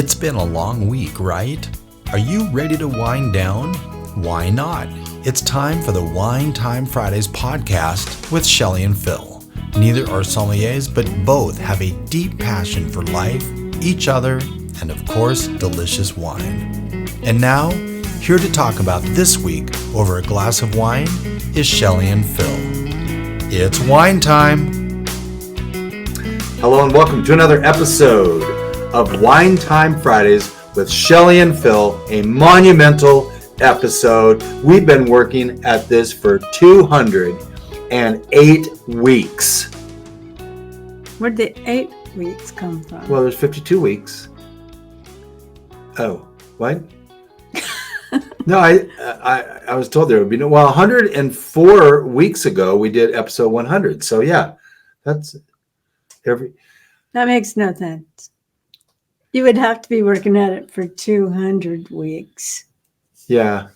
It's been a long week, right? Are you ready to wind down? Why not? It's time for the Wine Time Fridays podcast with Shelley and Phil. Neither are sommeliers, but both have a deep passion for life, each other, and of course, delicious wine. And now, here to talk about this week over a glass of wine is Shelley and Phil. It's wine time! Hello and welcome to another episode of Wine Time Fridays with Shelley and Phil, a monumental episode. We've been working at this for 208 weeks. Where'd the 8 weeks come from? Well, there's 52 weeks. Oh, what? No, I was told there would be no. Well, 104 weeks ago we did episode 100. So yeah, that's every. That makes no sense. You would have to be working at it for 200 weeks. Yeah.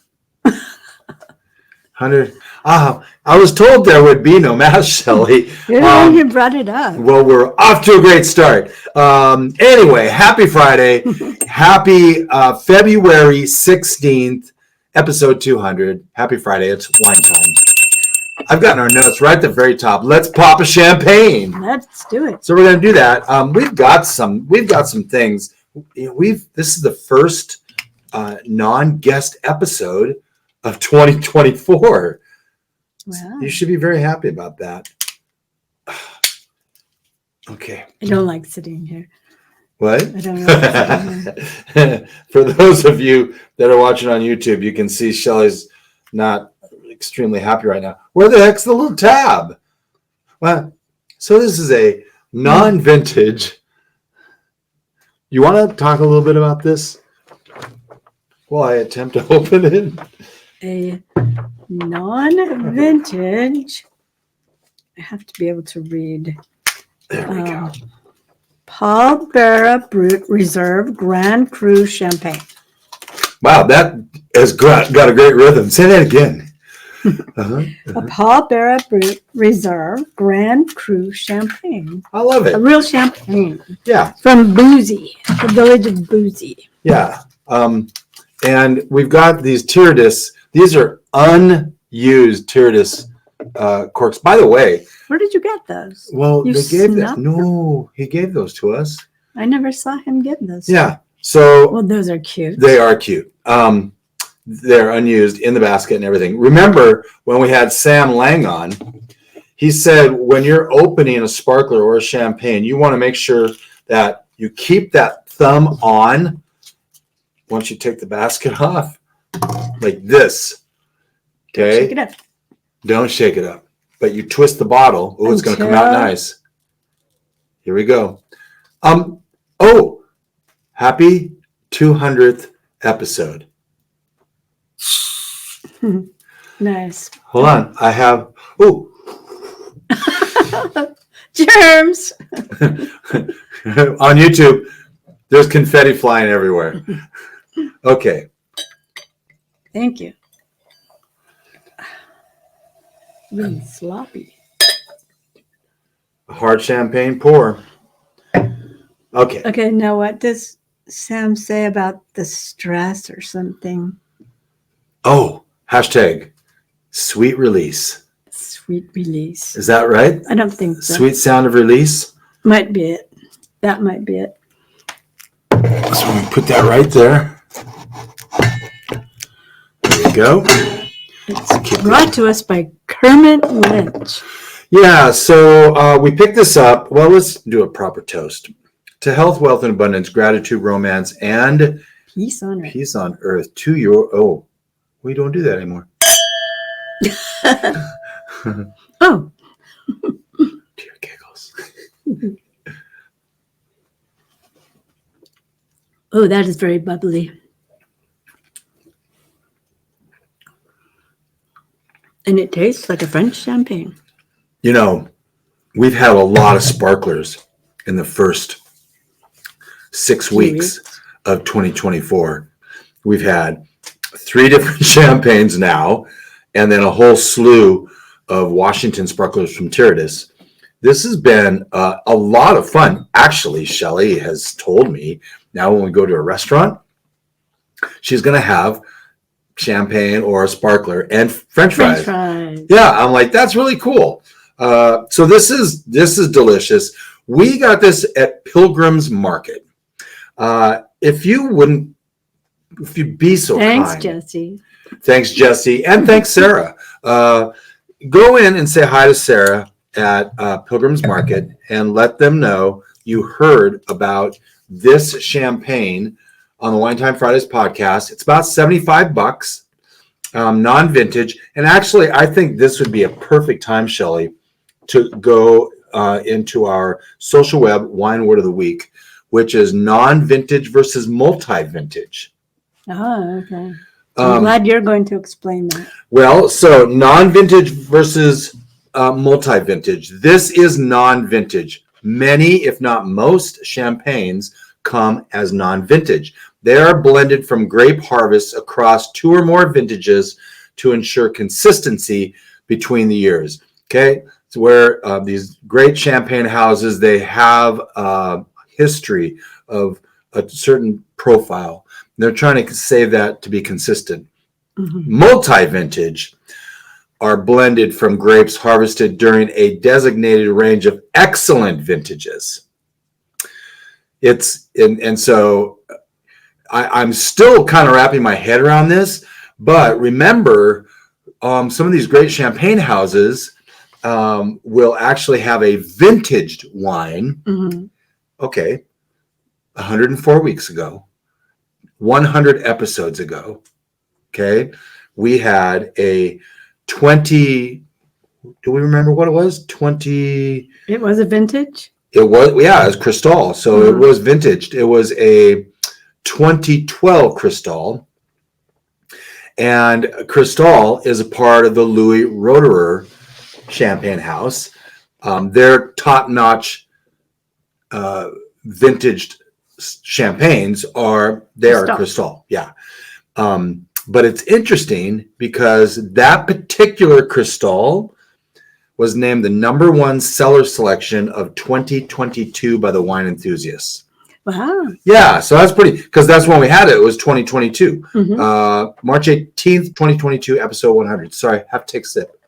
100. I was told there would be no math, Shelley. You're the one who brought it up. Well, we're off to a great start. Anyway, happy Friday. Happy February 16th, episode 200. Happy Friday. It's wine time. I've gotten our notes right at the very top. Let's pop a champagne. Let's do it. So we're going to do that. We've got some things. This is the first non-guest episode of 2024. Wow. You should be very happy about that. Okay. I don't like sitting here. What? I don't like sitting here. For those of you that are watching on YouTube, you can see Shelley's not extremely happy right now. Where the heck's the little tab? Well, so this is a non-vintage. You want to talk a little bit about this while I attempt to open it? A non-vintage. I have to be able to read. There we go. Bara Brut Réserve Grand Cru Champagne. Wow, that has got a great rhythm. Say that again. A Bara Brut Réserve Grand Cru Champagne. I love it. A real champagne. Yeah. From Boozy, the village of Boozy. Yeah. And we've got these Tyrtis. These are unused Tyrtis corks. By the way. Where did you get those? Well, You they gave them. snuck No, he gave those to us. I never saw him give those. Yeah. So Well, those are cute. they are cute. They're unused in the basket and everything. Remember when we had Sam Lang on, he said when you're opening a sparkler or a champagne, you want to make sure that you keep that thumb on once you take the basket off, like this. Okay? Shake it up. Don't shake it up. But you twist the bottle. Oh, it's going to come out nice. Here we go. Happy 200th episode. Nice. Hold on. I have, Germs. on YouTube, there's confetti flying everywhere. Okay. Thank you. Really sloppy. Hard champagne pour. Okay. Okay, now what does Sam say about the stress or something? Hashtag sweet release. Sweet release. Is that right? I don't think so. Sweet sound of release. Might be it. That might be it. So we put that right there. There we go. It's brought to us by Kermit Lynch. Yeah, so we picked this up. Well, let's do a proper toast. To health, wealth, and abundance, gratitude, romance, and Peace on earth. peace on earth. To your, we don't do that anymore. Oh. Dear giggles. Oh, that is very bubbly. And it tastes like a French champagne. You know, we've had a lot of sparklers in the first 6 weeks of 2024. We've had 3 different champagnes now, and then a whole slew of Washington sparklers from Tyrtis. This has been a lot of fun. Actually, Shelley has told me Now, when we go to a restaurant, she's going to have champagne or a sparkler and French fries. Yeah, I'm like, that's really cool. So this is delicious. We got this at Pilgrims Market. If you'd be so kind. Thanks, Jesse. Thanks, Jesse, and thanks, Sarah. Go in and say hi to Sarah at Pilgrims Market and let them know you heard about this champagne on the Wine Time Fridays podcast. It's about $75, non-vintage. And actually, I think this would be a perfect time, Shelley, to go into our social web wine word of the week, which is non-vintage versus multi-vintage. Oh, okay. I'm glad you're going to explain that. Well, so non-vintage versus multi-vintage. This is non-vintage. Many, if not most, champagnes come as non-vintage. They are blended from grape harvests across 2 or more vintages to ensure consistency between the years. Okay, it's where these great champagne houses, they have a history of a certain profile. They're trying to save that to be consistent. Mm-hmm. Multi-vintage are blended from grapes harvested during a designated range of excellent vintages. So I'm still kind of wrapping my head around this, but remember, some of these great champagne houses will actually have a vintaged wine. Mm-hmm. Okay, 104 weeks ago, 100 episodes ago, okay, we had a 20, do we remember what it was? 20. It was a vintage? It was, yeah, it was Cristal. So It was vintaged. It was a 2012 Cristal. And Cristal is a part of the Louis Roederer Champagne House. Their top-notch vintaged champagnes are Cristal. Yeah. But it's interesting because that particular Cristal was named the #1 seller selection of 2022 by the Wine Enthusiasts. Wow. Yeah, so that's pretty, because that's when we had it. It was 2022. Mm-hmm. March 18th, 2022, episode 100. Sorry, have to take a sip.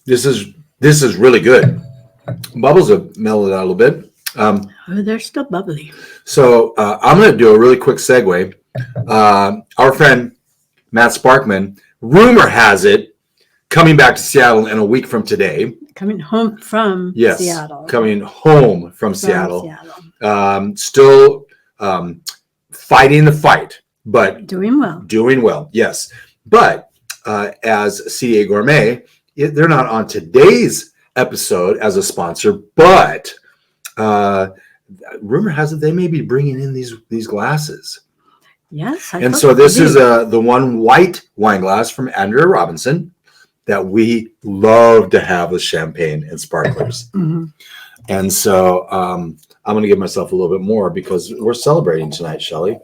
This is really good. Bubbles have mellowed out a little bit. They're still bubbly. So I'm going to do a really quick segue. Our friend Matt Sparkman, rumor has it, coming back to Seattle in a week from today. Coming home from Seattle. Coming home from Seattle. Still fighting the fight, but doing well. Doing well, yes. But as CDA Gourmet, they're not on today's episode as a sponsor, but rumor has it they may be bringing in these glasses. Yes. And so this is the one white wine glass from Andrea Robinson that we love to have with champagne and sparklers. Mm-hmm. And so I'm going to give myself a little bit more because we're celebrating tonight, Shelley.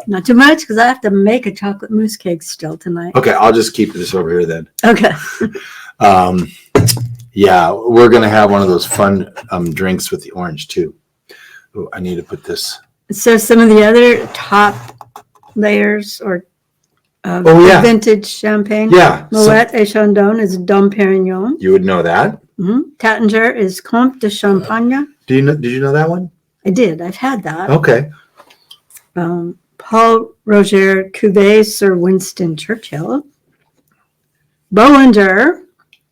Not too much because I have to make a chocolate mousse cake still tonight. Okay, I'll just keep this over here then. Okay. Yeah, we're going to have one of those fun drinks with the orange too. Oh, I need to put this. So some of the other top layers or vintage champagne. Yeah. Moet et Chandon is Dom Perignon. You would know that. Mm-hmm. Tattinger is Comte de Champagne. Did you know that one? I did. I've had that. Okay. Paul Roger Cuvée Sir Winston Churchill. Bollinger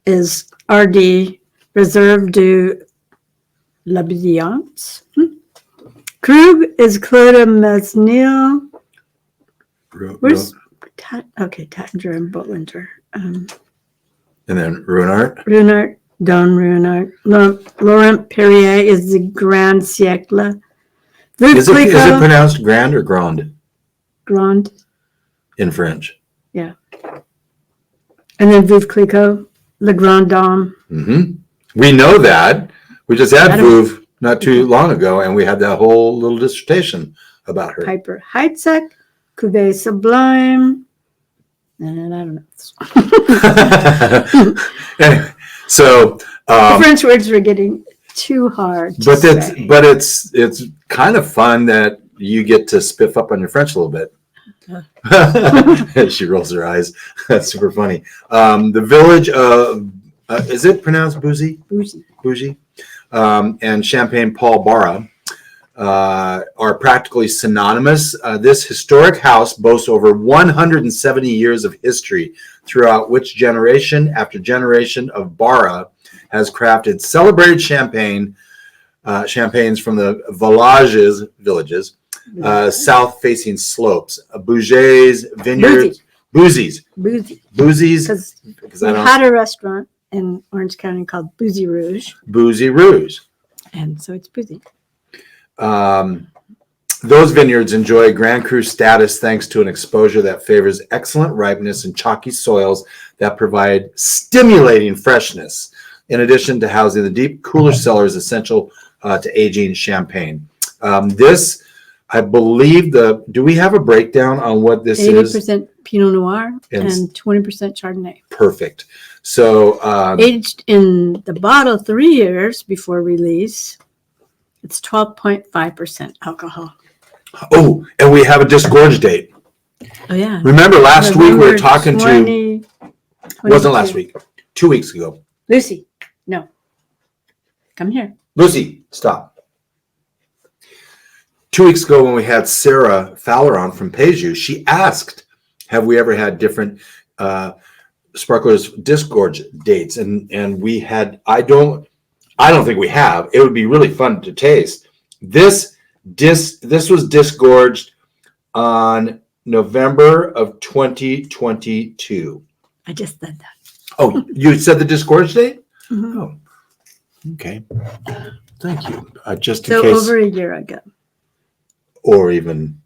is RD Réserve de libations. Krug is Claude Mesnil. Where's Tattinger and Bollinger. And then Ruinart. Don Ruinart. Laurent Perrier is the Grand Siècle. Is it pronounced Grand or Grand? Grand. In French. Yeah. And then Veuve Clicquot, Le Grand Dame. Mm-hmm. We know that. We just had Veuve not too long ago, and we had that whole little dissertation about her. Piper Heidsieck, Cuvée Sublime, and I don't know. Anyway, so The French words were getting too hard. But it's kind of fun that you get to spiff up on your French a little bit. She rolls her eyes. That's super funny. The village of is it pronounced Bougie? Bougie. And Champagne Paul Bara are practically synonymous. This historic house boasts over 170 years of history, throughout which generation after generation of Bara has crafted celebrated champagnes from the villages, south-facing slopes, bougies, vineyards, boozies. Because we had a restaurant in Orange County called Boozy Rouge. And so it's boozy. Those vineyards enjoy Grand Cru status thanks to an exposure that favors excellent ripeness and chalky soils that provide stimulating freshness, in addition to housing the deep, cooler cellars essential to aging champagne. This, I believe, do we have a breakdown on what this is? 80% Pinot Noir and 20% Chardonnay. Perfect. So aged in the bottle 3 years before release, it's 12.5% alcohol. Oh, and we have a Disgorge date. Oh, yeah. Remember last week we were talking 20, wasn't last week, 2 weeks ago. Lucy, no. Come here. Lucy, stop. 2 weeks ago when we had Sarah Fowler on from Peju, she asked, have we ever had different sparklers Disgorge dates? And we had, I don't think we have. It would be really fun to taste. This was disgorged on November of 2022. I just said that. Oh, you said the disgorge date? Mm-hmm. Oh, okay. Thank you. Just in so case. Over a year ago. Or even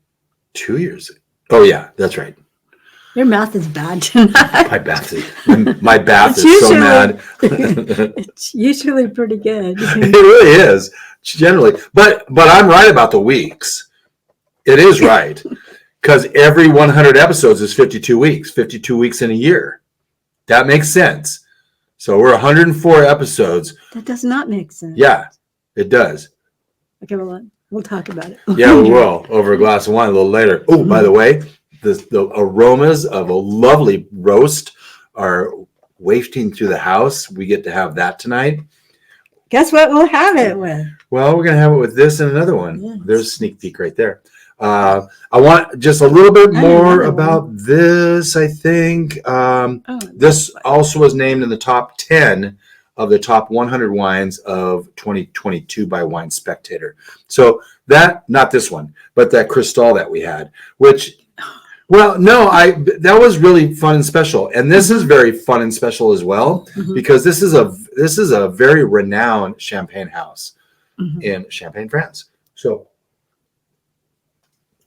2 years. Oh, yeah, that's right. Your math is bad tonight. My bath is so mad. It's usually pretty good. It really is, generally. But I'm right about the weeks. It is right. Because every 100 episodes is 52 weeks. 52 weeks in a year. That makes sense. So we're 104 episodes. That does not make sense. Yeah, it does. Okay, well, we'll talk about it. Yeah, we will. Over a glass of wine a little later. Oh, by the way, the aromas of a lovely roast are wafting through the house. We get to have that tonight. Guess what we'll have it with? Well, we're going to have it with this and another one. Yes. There's a sneak peek right there. I want just a little bit more about this, I think. This also was named in the top 10 of the top 100 wines of 2022 by Wine Spectator. So that, not this one, but that Cristal that we had, which... Well, no, that was really fun and special, and this is very fun and special as well because this is a very renowned champagne house in Champagne, France. So,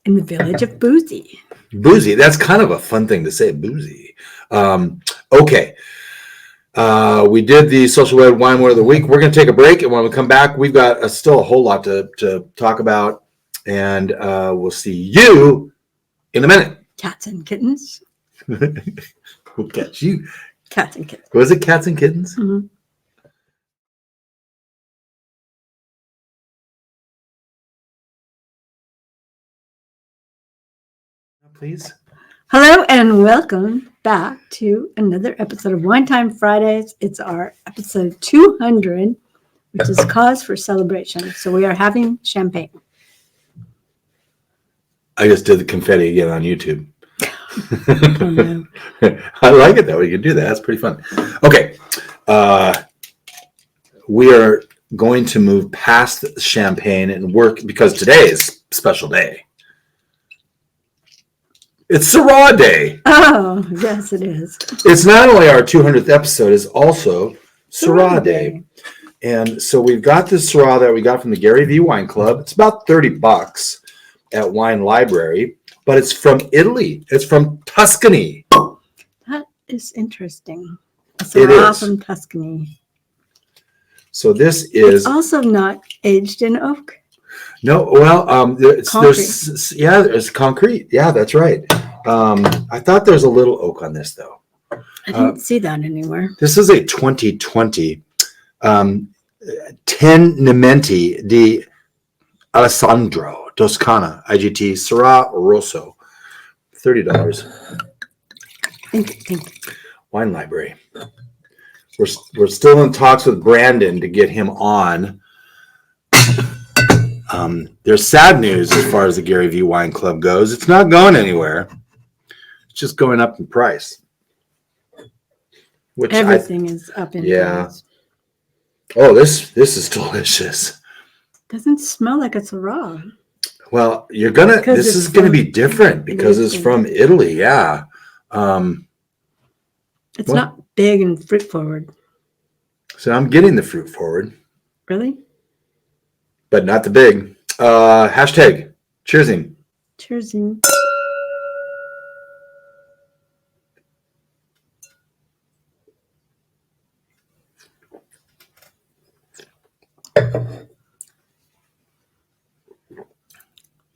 in the village of Boozy. Boozy, that's kind of a fun thing to say, Boozy. Okay, we did the social web wine word of the week. We're going to take a break, and when we come back, we've got still a whole lot to talk about, and we'll see you in a minute. Cats and kittens. We'll catch you. Cats and kittens. Was it cats and kittens? Mm-hmm. Please. Hello and welcome back to another episode of Wine Time Fridays. It's our episode 200, which is cause for celebration. So we are having champagne. I just did the confetti again on YouTube. Oh, no. I like it though. You can do that. That's pretty fun. Okay. We are going to move past champagne and work because today is a special day. It's Syrah Day. Oh, yes, it is. It's not only our 200th episode, it's also Syrah Day. And so we've got this Syrah that we got from the Gary V Wine Club. It's about $30 at Wine Library, but it's from Italy. It's from Tuscany. That is interesting. A It Syrah is. from Tuscany. So this is It's also not aged in oak. no. Well, there's concrete. Yeah, that's right. I thought there's a little oak on this though. I didn't see that anywhere. This is a 2020 Tenimenti di Alessandro, Toscana, IGT, Syrah, Rosso. $30. Thank you. Wine Library. We're still in talks with Brandon to get him on. There's sad news as far as the Gary V Wine Club goes. It's not going anywhere. It's just going up in price. Which Everything is up in price. Oh, this is delicious. Doesn't smell like it's raw. Well, this is gonna be different because it's from Italy. Yeah. It's not big and fruit forward. So I'm getting the fruit forward. Really? But not the big. Hashtag cheersing. Cheersing.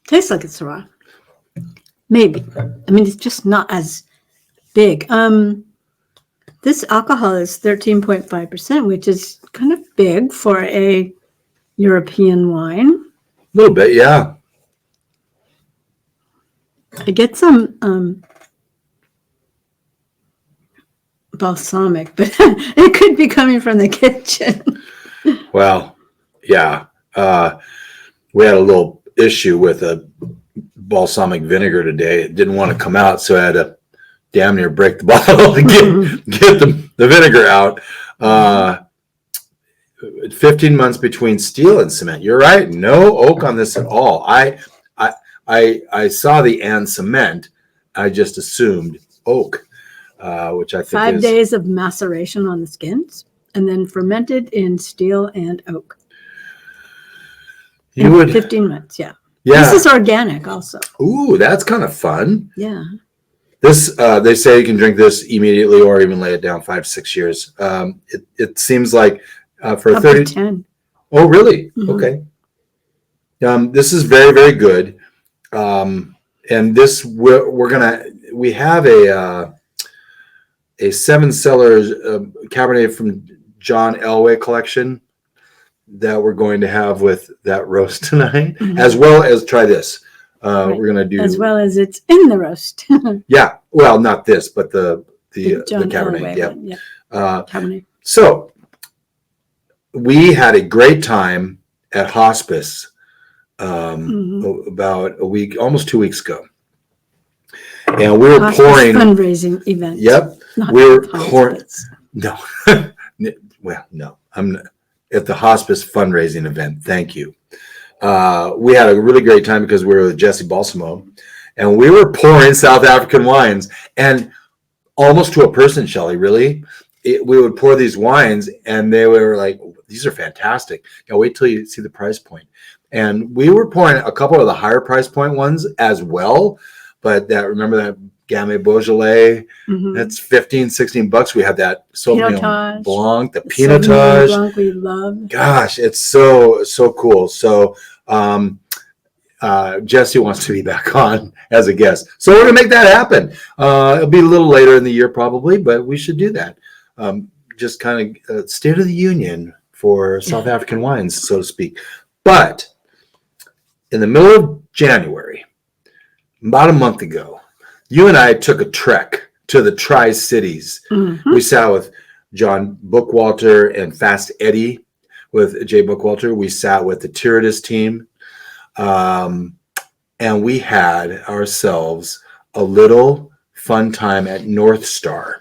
Tastes like it's raw. Maybe. I mean, it's just not as big. This alcohol is 13.5%, which is kind of big for a European wine. A little bit, yeah. I get some balsamic, but it could be coming from the kitchen. Well, yeah. We had a little issue with a balsamic vinegar today. It didn't want to come out, so I had to damn near break the bottle to get the vinegar out. 15 months between steel and cement. You're right. No oak on this at all. I saw the and cement. I just assumed oak, which I think 5 days of maceration on the skins, and then fermented in steel and oak. 15 months, yeah. This is organic also. Ooh, that's kind of fun. Yeah. This, they say you can drink this immediately or even lay it down 5 to 6 years. It seems like for Up 30. to 10. Oh, really? Mm-hmm. Okay. This is very, very good. And this, we have a 7 cellars Cabernet from John Elway collection that we're going to have with that roast tonight, as well as try this. Right. We're going to do as well as it's in the roast. Yeah. Well, not this, but the Cabernet. Yeah. Cabernet. So we had a great time at hospice about a week, almost 2 weeks ago. And we were pouring fundraising event. Yep. We were pouring. No. Well, no, I'm not at the hospice fundraising event. Thank you. We had a really great time because we were with Jesse Balsamo, and we were pouring South African wines, and almost to a person, Shelley, really. We would pour these wines, and they were like, these are fantastic. Now wait till you see the price point. And we were pouring a couple of the higher price point ones as well, but remember that Gamay Beaujolais, that's $15-16. We had that Sauvignon Blanc, the Pinotage Blanc we love. Gosh, it's so cool. So Jesse wants to be back on as a guest, so we're gonna make that happen. It'll be a little later in the year probably, but we should do that. Just kind of State of the Union for South African wines, so to speak. But in the middle of January, about a month ago, you and I took a trek to the Tri-Cities. We sat with John Bookwalter and Fast Eddie with Jay Bookwalter. We sat with the Tiridas team. And we had ourselves a little fun time at Northstar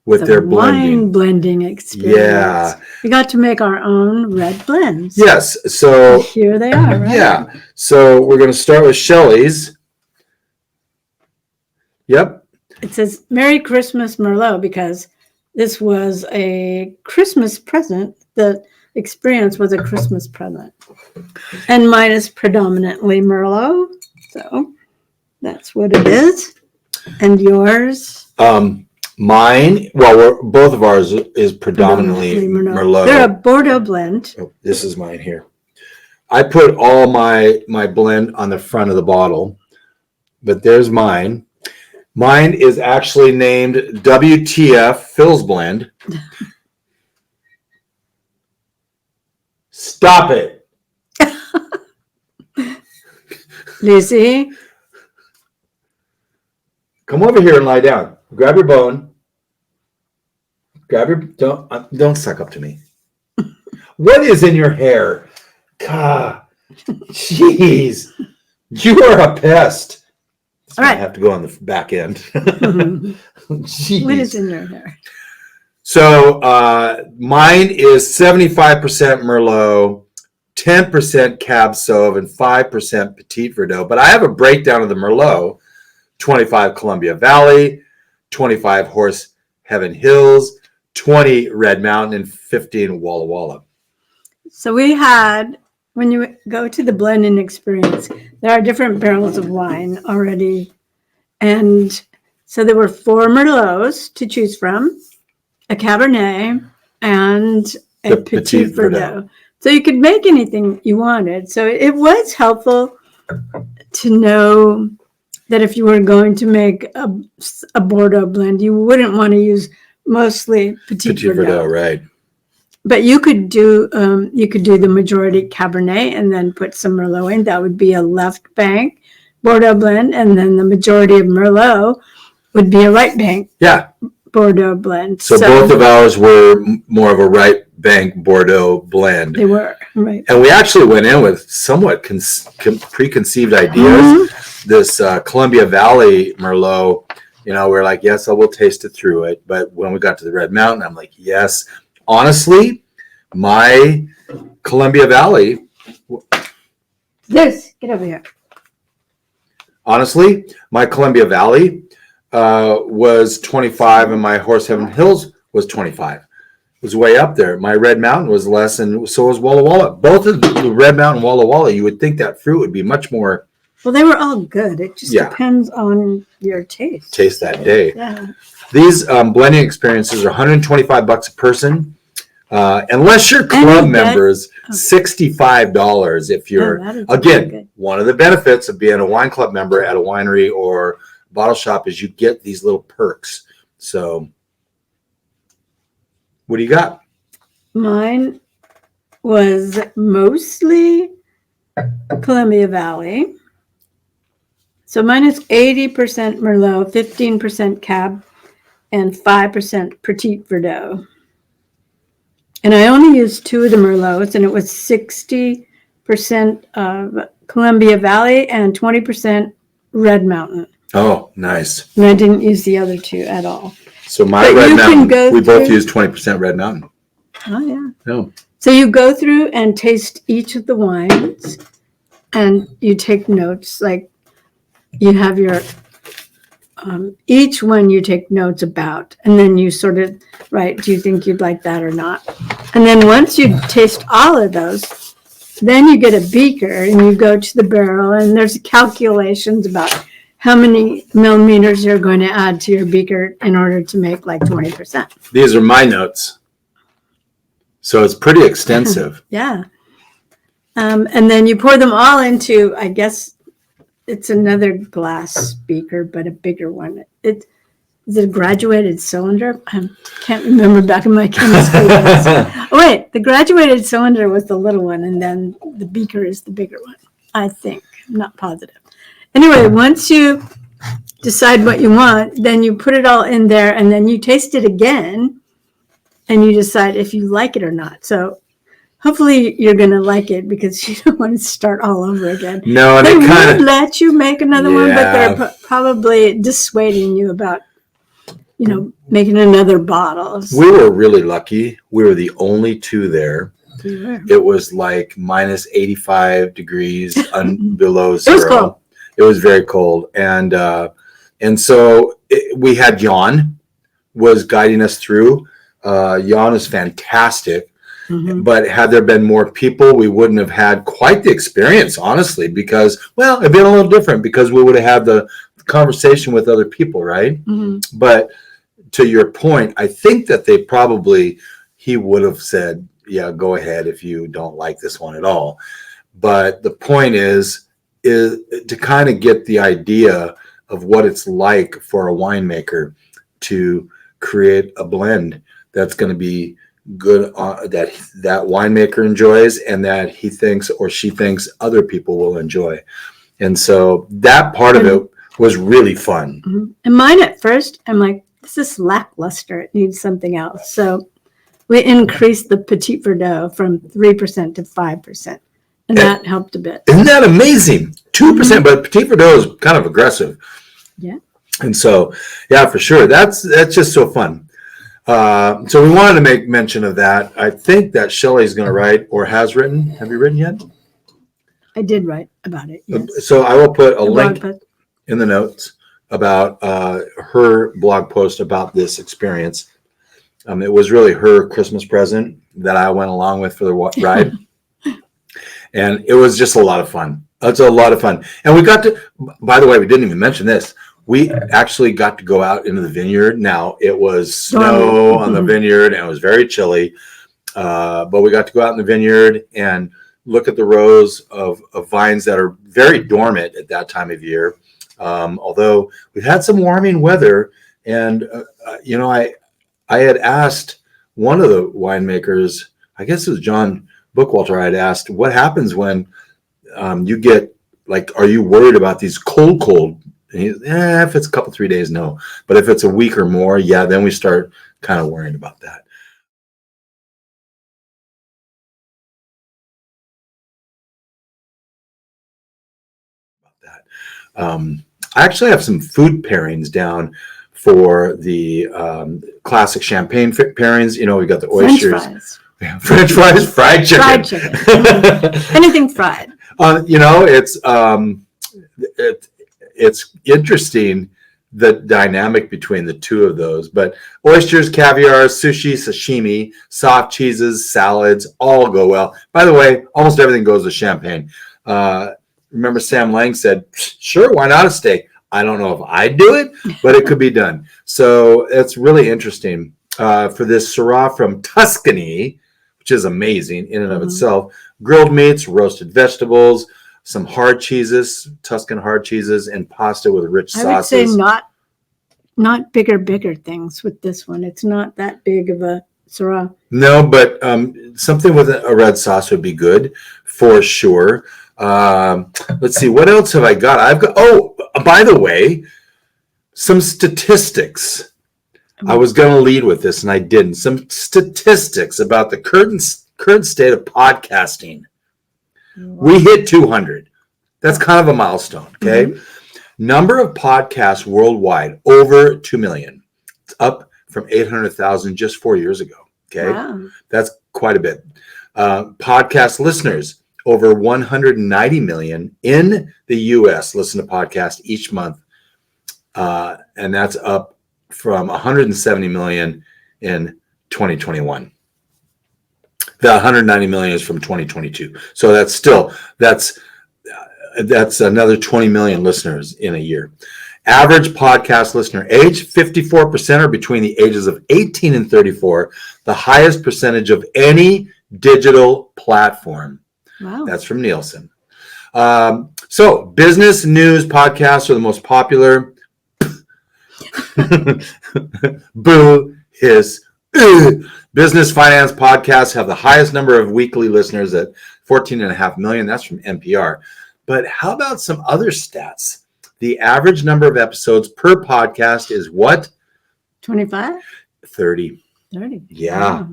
with their wine blending experience. Yeah. We got to make our own red blends. Yes. So here they are, right? Yeah. So we're going to start with Shelley's. Yep. It says Merry Christmas Merlot because this was a Christmas present. The experience was a Christmas present. And mine is predominantly Merlot. So that's what it is. And yours? Mine, well, both of ours is predominantly Merlot. They're a Bordeaux blend. Oh, this is mine here. I put all my blend on the front of the bottle, but there's mine. Mine is actually named WTF Phil's Blend. Stop it. Lucy, Come over here and lie down. Grab your bone. Don't suck up to me. What is in your hair? God, jeez. You are a pest. So all right. I have to go on the back end. Jeez. What is in your hair? So mine is 75% Merlot, 10% Cab Sauv, and 5% Petit Verdot. But I have a breakdown of the Merlot: 25 Columbia Valley, 25 Horse Heaven Hills, 20 Red Mountain, and 15 Walla Walla. So we had, when you go to the blending experience, there are different barrels of wine already. And so there were 4 Merlots to choose from, a Cabernet, and a The Petit Petit Verdot. Verdot. So you could make anything you wanted. So it was helpful to know that if you were going to make a Bordeaux blend, you wouldn't want to use mostly Petit Verdot. Right. But you could do the majority Cabernet and then put some Merlot in. That would be a left bank Bordeaux blend, and then the majority of Merlot would be a right bank Bordeaux blend. So both of ours were more of a right bank Bordeaux blend. They were, right. And we actually went in with somewhat preconceived ideas. Mm-hmm. This Columbia Valley Merlot, we're like, yes, I will taste it through it. But when we got to the Red Mountain, I'm like, yes. Honestly, my Columbia Valley. Get over here. Honestly, my Columbia Valley was 25, and my Horse Heaven Hills was 25. It was way up there. My Red Mountain was less, and so was Walla Walla. Both of the Red Mountain and Walla Walla, you would think that fruit would be much more. Well, they were all good. It just depends on your taste. Taste that day. Yeah. These blending experiences are $125 a person. Unless you're club members, $65 if you're, again, one of the benefits of being a wine club member at a winery or bottle shop is you get these little perks. So what do you got? Mine was mostly Columbia Valley. So mine is 80% Merlot, 15% Cab, and 5% Petit Verdot. And I only used 2 of the Merlots, and it was 60% of Columbia Valley and 20% Red Mountain. Oh, nice. And I didn't use the other 2 at all. So my Red Mountain, we both used 20% Red Mountain. Oh, yeah. Oh. So you go through and taste each of the wines, and you take notes. Like you have your, each one you take notes about, and then you sort of write, do you think you'd like that or not? And then once you taste all of those, then you get a beaker and you go to the barrel, and there's calculations about how many millimeters you're going to add to your beaker in order to make like 20%. These are my notes. So it's pretty extensive. Yeah. And then you pour them all into, I guess it's another glass beaker, but a bigger one. Is it a graduated cylinder? I can't remember back in my chemistry class. Oh, wait, the graduated cylinder was the little one, and then the beaker is the bigger one, I think. I'm not positive. Anyway, once you decide what you want, then you put it all in there, and then you taste it again, and you decide if you like it or not. So hopefully you're going to like it, because you don't want to start all over again. No, and they it kind would of let you make another one, but they're probably dissuading you about, making another bottle. We were really lucky. We were the only 2 there. Yeah. It was like minus 85 degrees below zero. It was cold. It was very cold. And so we had Jan was guiding us through. Jan is fantastic. Mm-hmm. But had there been more people, we wouldn't have had quite the experience, honestly, because, it'd been a little different because we would have had the conversation with other people, right? Mm-hmm. But to your point, I think that he would have said, yeah, go ahead if you don't like this one at all. But the point is to kind of get the idea of what it's like for a winemaker to create a blend that's going to be good that winemaker enjoys, and that he thinks or she thinks other people will enjoy. And so that part of it was really fun. And mine at first, I'm like, this is lackluster. It needs something else. So we increased the Petit Verdot from 3% to 5%. And that helped a bit. Isn't that amazing? 2%, but Petit Verdot is kind of aggressive. Yeah. And so, yeah, for sure. That's just so fun. So we wanted to make mention of that. I think that Shelley's going to write or has written. Have you written yet? I did write about it. Yes. So I will put a link in the notes about her blog post about this experience. It was really her Christmas present that I went along with for the ride. And it was just a lot of fun. It's a lot of fun. And we got to, by the way, we didn't even mention this. We actually got to go out into the vineyard. Now, it was snow on the vineyard and it was very chilly. But we got to go out in the vineyard and look at the rows of vines that are very dormant at that time of year. Although we've had some warming weather. And, I had asked one of the winemakers, I guess it was John Bookwalter, I had asked, what happens when you get, like, are you worried about these cold? And he's, if it's a couple, 3 days, no. But if it's a week or more, yeah, then we start kind of worrying about that. I actually have some food pairings down for the classic champagne pairings. We got the oysters. French fries, fried chicken. Fried chicken. Anything fried. It's interesting, the dynamic between the two of those. But oysters, caviar, sushi, sashimi, soft cheeses, salads, all go well. By the way, almost everything goes with champagne. Remember Sam Lang said, sure, why not a steak? I don't know if I'd do it, but it could be done. So it's really interesting for this Syrah from Tuscany, which is amazing in and of itself. Grilled meats, roasted vegetables, some hard cheeses, Tuscan hard cheeses, and pasta with rich sauces. I would say not bigger things with this one. It's not that big of a Syrah. No, but something with a red sauce would be good for sure. Let's see, what else have I got? I've got, by the way, some statistics. I was going to lead with this and I didn't. Some statistics about the current state of podcasting. Wow. We hit 200. That's kind of a milestone, okay? Mm-hmm. Number of podcasts worldwide, over 2 million. It's up from 800,000 just 4 years ago, okay? Wow. That's quite a bit. Podcast listeners, over 190 million in the U.S. listen to podcasts each month. And that's up from 170 million in 2021. The 190 million is from 2022. So that's another 20 million listeners in a year. Average podcast listener age, 54% are between the ages of 18 and 34, the highest percentage of any digital platform. Wow. That's from Nielsen. So business news podcasts are the most popular. Boo, hiss. Business finance podcasts have the highest number of weekly listeners at 14.5 million. That's from NPR. But how about some other stats? The average number of episodes per podcast is what? 25? 30. 30. Yeah.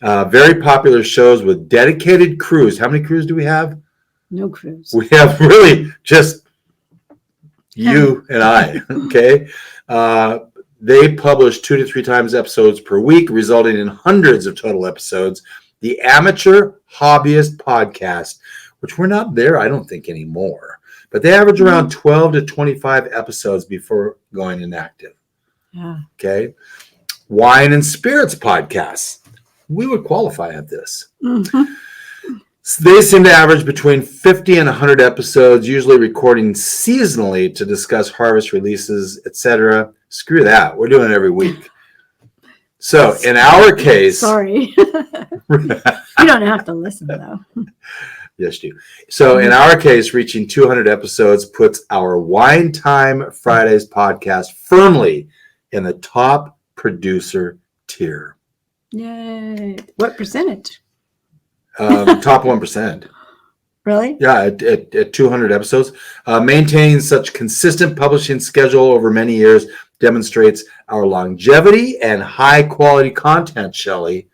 Wow. Very popular shows with dedicated crews. How many crews do we have? No crews. We have really just you and I. Okay. They publish 2 to 3 times episodes per week, resulting in hundreds of total episodes. The Amateur Hobbyist Podcast, which we're not there, I don't think, anymore. But they average around 12 to 25 episodes before going inactive. Yeah. Okay. Wine and Spirits Podcasts. We would qualify at this. Mm-hmm. So they seem to average between 50 and 100 episodes, usually recording seasonally to discuss harvest releases, etc. Screw that. We're doing it every week. So in our case... Sorry. You don't have to listen, though. Yes, you do. So in our case, reaching 200 episodes puts our Wine Time Fridays podcast firmly in the top producer tier. Yay. What percentage? Top 1%. Really? Yeah, at 200 episodes. Maintaining such consistent publishing schedule over many years demonstrates our longevity and high quality content, Shelley.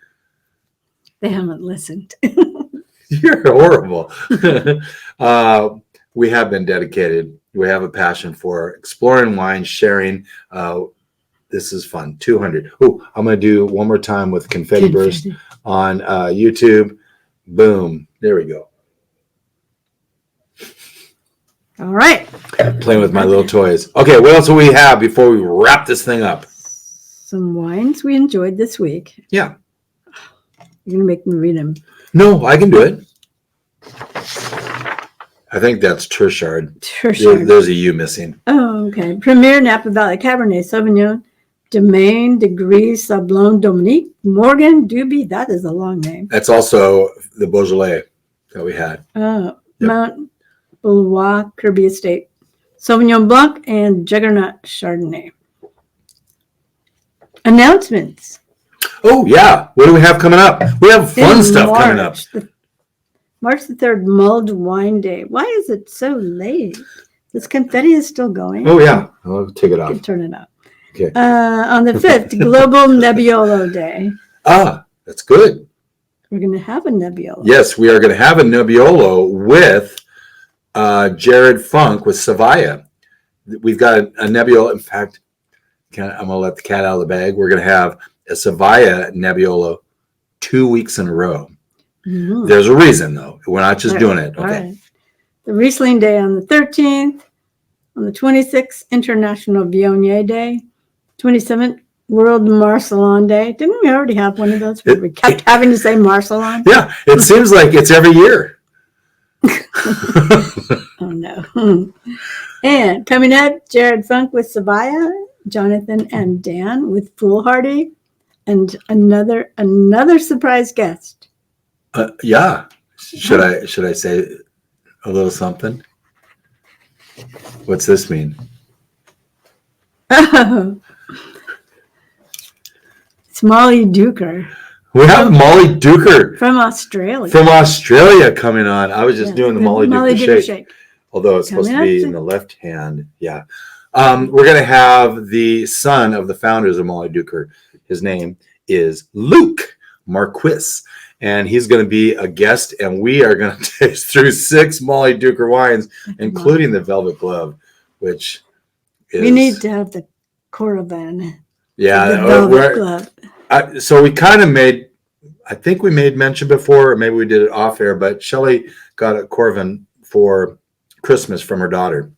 They haven't listened. You're horrible. We have been dedicated. We have a passion for exploring wine, sharing. This is fun. 200. Oh, I'm going to do one more time with Confetti Burst on YouTube. Boom. There we go. All right. Playing with my little toys. Okay, what else do we have before we wrap this thing up? Some wines we enjoyed this week. Yeah. You're going to make me read them. No, I can do it. I think that's Tertiary. There's a U missing. Oh, okay. Premier Napa Valley Cabernet Sauvignon, Domaine de Gris Sablon Dominique, Morgan Duby. That is a long name. That's also the Beaujolais that we had. Yep. Mount Belvoir Kirby Estate, Sauvignon Blanc, and Juggernaut Chardonnay. Announcements. Oh, yeah. What do we have coming up? We have fun stuff coming up. March the 3rd, Mulled Wine Day. Why is it so late? This confetti is still going. Oh, yeah. I'll take it off. Turn it off. Okay. On the 5th, Global Nebbiolo Day. Ah, that's good. We're going to have a Nebbiolo. Yes, we are going to have a Nebbiolo with Jared Funk with Savaya. We've got a Nebbiolo. In fact, I'm going to let the cat out of the bag. We're going to have a Savaya Nebbiolo 2 weeks in a row. Mm-hmm. There's a reason, though. We're not just doing it. Okay. Right. The Riesling Day on the 13th. On the 26th, International Viognier Day. 27th, World Marcelon Day. Didn't we already have one of those? We kept having to say Marcelon. Yeah, it seems like it's every year. Oh, no. And coming up, Jared Funk with Savaya, Jonathan and Dan with Foolhardy, and another surprise guest. Yeah. Should I say a little something? What's this mean? Oh. It's Molly Duker. We have Molly Duker from Australia. Coming on. I was just doing the Molly Duker shake. Although it's supposed to be in the left hand. Yeah. We're going to have the son of the founders of Molly Duker. His name is Luke Marquis. And he's going to be a guest. And we are going to taste through 6 Molly Duker wines, including the Velvet Glove, which is... We need to have the Coravan. Yeah. So we kind of made, I think we made mention before, or maybe we did it off air, but Shelley got a Coravan for Christmas from her daughter.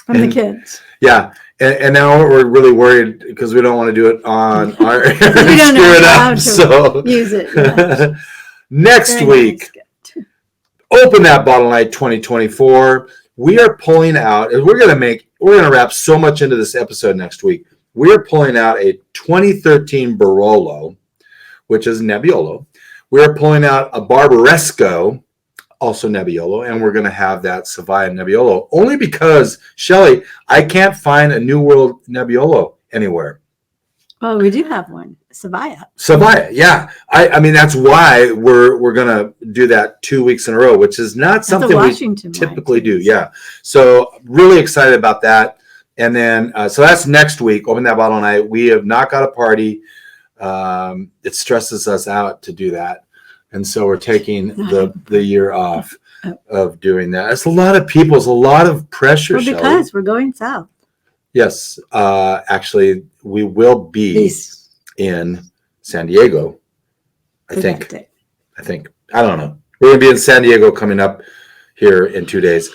From the kids. Yeah. And now we're really worried because we don't want to do it on our we don't know how to use it. Next week, Open That Bottle Night 2024. We are pulling out, and we're going to wrap so much into this episode next week. We're pulling out a 2013 Barolo, which is Nebbiolo. We're pulling out a Barbaresco, also Nebbiolo, and we're going to have that Savaya Nebbiolo, only because, Shelley, I can't find a New World Nebbiolo anywhere. Well, we do have one, Savaya. Savaya, yeah. I mean, that's why we're going to do that 2 weeks in a row, which is not something we typically do. Yeah. So really excited about that. And then, so that's next week, Open That Bottle Night. We have not got a party. It stresses us out to do that. And so we're taking the year off of doing that. It's a lot of people. It's a lot of pressure, Well, because we're going south. Yes. Actually, we will be in San Diego, I think. I don't know. We're going to be in San Diego coming up here in 2 days.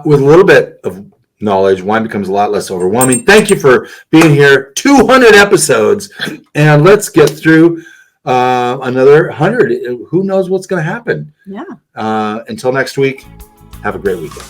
With a little bit of knowledge, wine becomes a lot less overwhelming. Thank you for being here. 200 episodes, and let's get through another 100. Who knows what's going to happen? Yeah. Until next week, have a great weekend.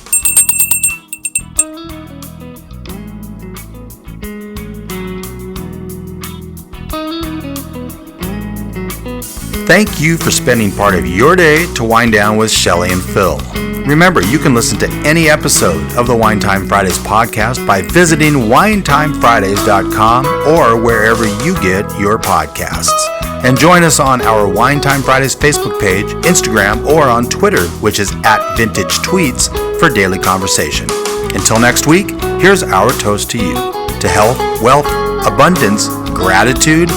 Thank you for spending part of your day to wind down with Shelley and Phil. Remember, you can listen to any episode of the Wine Time Fridays podcast by visiting winetimefridays.com or wherever you get your podcasts. And join us on our Wine Time Fridays Facebook page, Instagram, or on Twitter, which is @VintageTweets, for daily conversation. Until next week, here's our toast to you, to health, wealth, abundance, gratitude,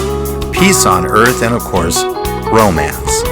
peace on earth, and of course, romance.